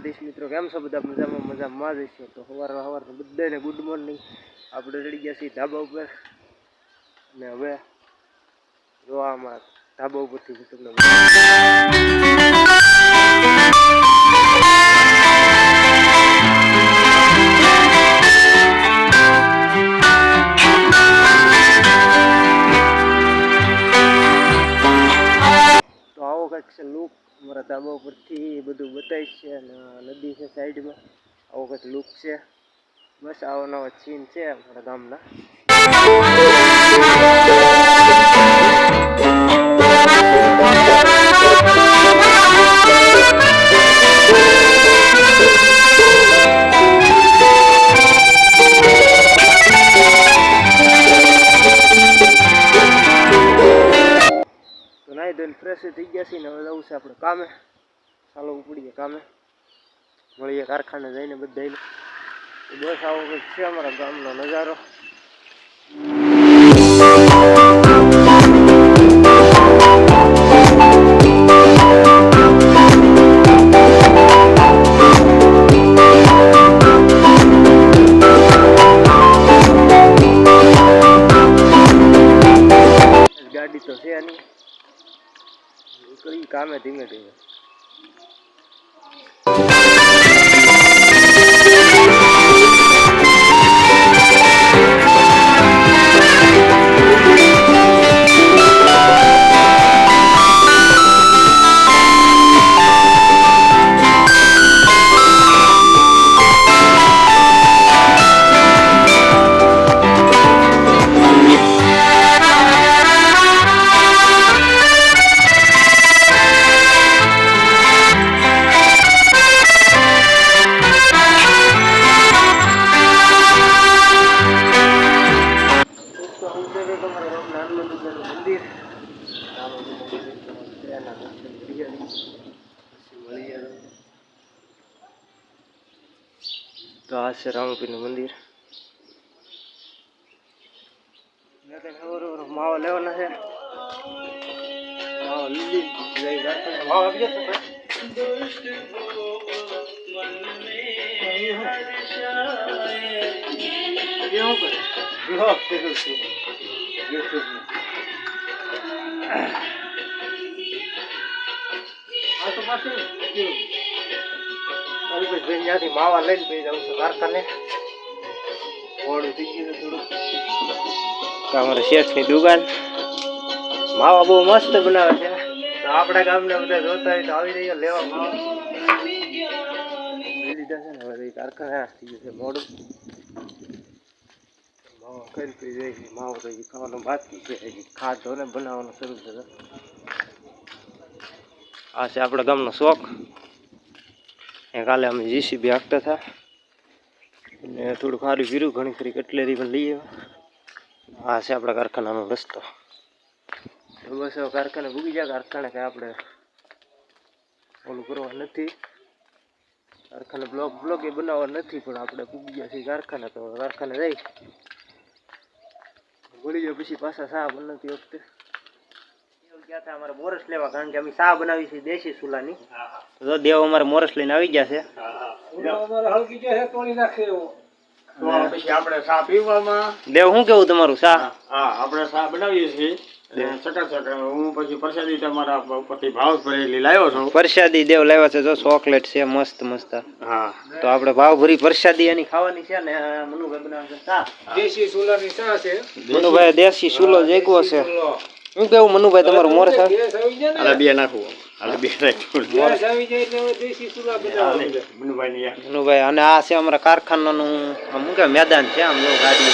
દ્વારકાધીશ મિત્રો, કેમ છો બધા? મજામાં જ છો? તો સવાર બધાને ગુડ મોર્નિંગ. આપણે રડી ગયા છીએ ધાબા ઉપર ને હવે જોવામાં ધાબા ઉપરથી તમને તો આવો કંઈક છે લુક અમારા ધાબા ઉપરથી બધું બતાવીશ છે અને નદી છે સાઈડમાં. આવો કંઈક લુક છે. બસ આવો નવો સીન છે અમારા ગામના. તો નાઈ ધોઈને ફ્રેશ થઈ ગયા છીએ ને હવે જવું છે આપણે કામે. ચાલો ઉપડીએ કામે, મળીએ કારખાને જઈને બધાને. બસ આવો કંઈક છે અમારા ગામનો નજારો. ગાડી તો છે નહીં, નીકળી કામે ધીમે ધીમે. તો આ છે રામપીરનું મંદિર. માવો લેવાના છે. માવો લીધી માવો આપી જશે. ત્યાંથી માવા લઈને પછી જવું છે કારખાને. મોડું થઈ ગયું થોડું. અમારે શેઠની દુકાન માવા બહુ મસ્ત બનાવે છે. તો આપણા ગામને બધા જોતા હોય તો આવી રહ્યા લેવા માવા. લઈ લીધા છે ને હવે કારખાને થઈ ગયું છે મોડું. માવા ખાઈ પી જાય. માવો તો ખાવાનું બાકી છે. ખાધો ને બનાવવાનું શરૂ છે. આ છે આપણા ગામનો શોખ. કાલે અમે જીસીબી હાંકતા હતા અને થોડું ખારું પીરું, ઘણી ખરી કટલેરી પણ લઈએ. આ છે આપણા કારખાનાનો રસ્તો. તો બસ હવે કારખાને ભૂગી જાય. કારખાને કાંઈ આપણે ઓલું કરવા નથી. કારખાને બ્લોગ એ બનાવવા નથી, પણ આપણે ભૂગી ગયા છીએ કારખાને. તો કારખાને જઈ ભૂલી જાય પછી પાછા શા બનાવતી વખતે ગયા હતા અમારે મોરસ લેવા, કારણ કે અમે શા બનાવી છે દેશી ચૂલાની. તો દેવ અમારે મોરસ લઈને આવી ગયા છે. દેવ શું કેવું તમારું શા? આપણે શા બનાવીએ છીએ હું પછી પ્રસાદી તમારા ઉપરથી ભાવ ભરેલી લાવ્યો છું. પ્રસાદી દેવ લાવ્યા છે. જો ચોકલેટ છે મસ્ત મસ્ત. હા, તો આપણે ભાવ ભરી પ્રસાદી એની ખાવાની છે ને. મનુભાઈ બનાવે છે શા, દેશી ચૂલાની શા છે. મનુભાઈ દેશી ચૂલો જેકવો છે. શું કેવું મનુભાઈ તમારું મોરસ? બે નાખવું. મનુભાઈ અને આ છે અમારા કારખાનાનું શું કે મેદાન છે. આમ જો ગાડી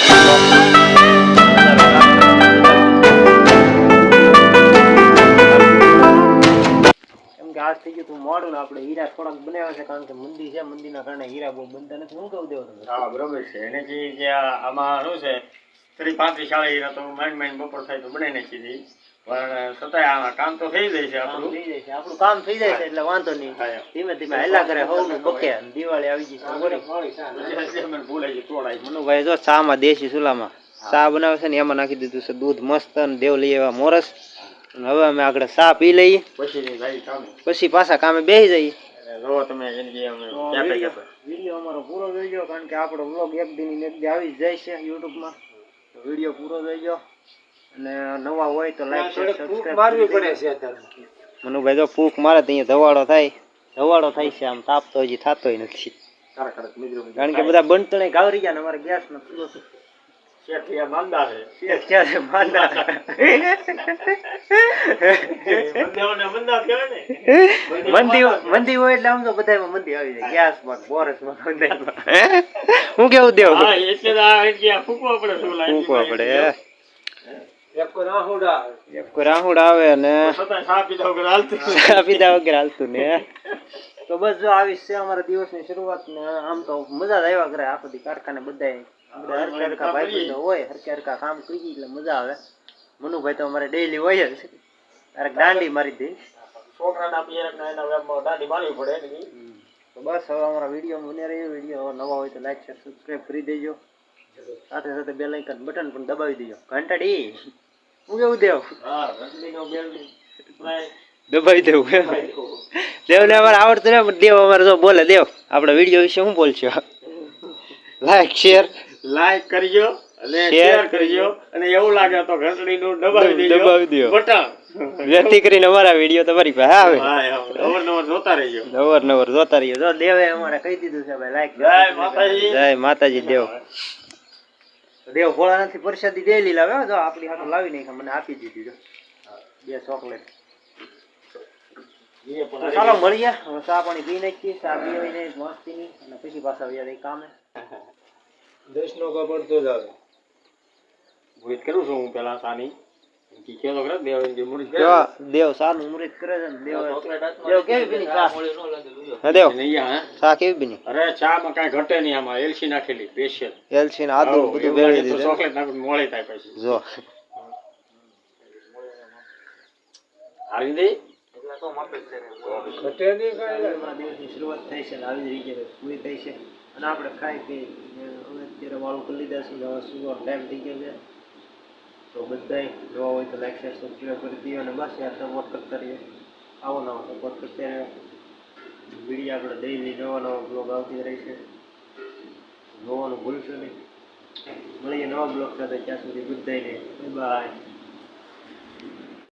આજ થઈ ગયું તું મોડું ને આપણે હીરા થોડાક બનાવ્યા છે, કારણ કે મંદી છે. મંદીના કારણે હીરા બહુ બનતા નથી. શું કહું દેવો તમે? હા, બરોબર છે. એને જે આમાં શું છે 35 શાળા હીરા તો માઇન્ડ બપોર થાય તો બનાવી નાખી દઈ. પણ છતાંય આમાં કામ તો થઈ જાય છે. આપણું કામ થઈ જાય છે એટલે વાંધો નહીં. ધીમે ધીમે હેલા કરે હોવનું બકે. દિવાળી આવી ગઈ છે. મનુભાઈ જો ચા માં દેશી ચૂલામાં ચા બનાવે છે ને એમાં નાખી દીધું છે દૂધ મસ્ત. અને દેવ લઈ આવ્યા મોરસ. હવે અમે આગળ ચા પી લઈએ, પછી પાછા કામે બેસી જઈએ. જો તમે જિંદગી અમે ક્યાં પૈ ગયા વિડીયો અમારો પૂરો થઈ ગયો, કારણ કે આપણો વ્લોગ એક દી એક દી આવી જ જાય છે યુટ્યુબમાં. તો વિડીયો પૂરો થઈ ગયો, અને નવા હોય તો લાઈક શેર સબસ્ક્રાઇબ મારવી પડે છે અત્યારે. મનુભાઈ તો ફૂક મારે તો અહીંયા ધવાડો થાય છે, આમ તાપ તો હજી થતોય નથી. કારણ કે બધા બંટણે ગાવરી ગયા ને અમારે ગેસ નથી. શેઠ યાર માંદા છે શેઠ ક્યારે માંદા મંદી હોય એટલે આમ તો બધામાં મંદી આવી જાય, ગેસમાં બોરસમાં બધામાં. હું કેવું દેવ ફૂકવા પડે. એક રાહુડ આવે ને ચા પીધા વગર હાલતું ને. તો બસ જો આવી છે અમારા દિવસની શરૂઆત ને. આમ તો મજા જ આવ્યા કરે આખો દી કારખાને બધા હરખા ભાઈ હોય, હરખા કામ કરી એટલે મજા આવે. મનુભાઈ તો અમારે ડેઈલી હોય જ, ક્યારેક દાંડી મારી દે છોકરાના દાંડી મારવી પડે. તો બસ હવે અમારા વિડીયો બને રહ્યો. વિડીયો નવા હોય તો લાઈક શેર સબસ્ક્રાઈબ કરી દેજો, સાથે સાથે બેલ આઇકન બટન પણ દબાવી દેજો. ઘંટાડી હું કેવું દેવ દબાવી દેવું દેવને અમારે આવડતું ને, દેવ અમારે જો બોલે. દેવ આપણે વિડીયો વિશે શું બોલશો? લાઈક કરજો અને શેર કરજો, અને એવું લાગે તો ઘંટડીનું દબાવી દેજો બટન, જેથી કરીને અમારા વિડીયો તમારી પાસે આવે. અવારનવાર જોતા રહેજો. જો દેવે અમારે કહી દીધું છે ભાઈ લાઈક. જય માતાજી. દેવ ભોળાનાથથી પ્રસાદી ડેલી લાવે. જો આપણી હાથે લાવી નહીં, મને આપી દીધી. જો 2 ચોકલેટ. તો ચાલો મળીએ, હવે ચા પાણી પી નાખીએ, ચા પીવી નહીં મસ્તી ની, અને પછી પાછા વ્યા કામે. દેશનો કપડ તો જ આવે. ભૂત કરું છું હું પેલા સાની દેવ સાનું મુરત કરે છે ને. દેવ કેવી બની ચા? હા દેવ ચા કેવી બની? અરે ચા માં કઈ ઘટે નહીં, આમાં એલસી નાખેલી સ્પેશિયલ. એલસી ને આદુ બધું ભેળવી દીધું. ચોકલેટ નાખીને મોળી થાય પછી. જો આવી દે શરૂઆત થઈ છે, આવી રીતે પૂરી થઈ છે, અને આપણે ખાઈ પી અત્યારે વાળું કરી લીધા છે. હવે સુવાનો ટાઈમ થઈ ગયો છે. તો બધાય નવા હોય તો લાઈક શેર સબસ્ક્રાઈબ કરી દઈએ, અને બસ યાર સપોર્ટ કરતા રહીએ. આવો નવો સપોર્ટ કરતા રહ્યો. વિડીયો આપણે ડેઈલી નવા બ્લોગ આવતી રહે છે, જોવાનું ભૂલશો નહીં. મળીએ નવા બ્લોગ સાથે. ત્યાં સુધી બધાને બાય.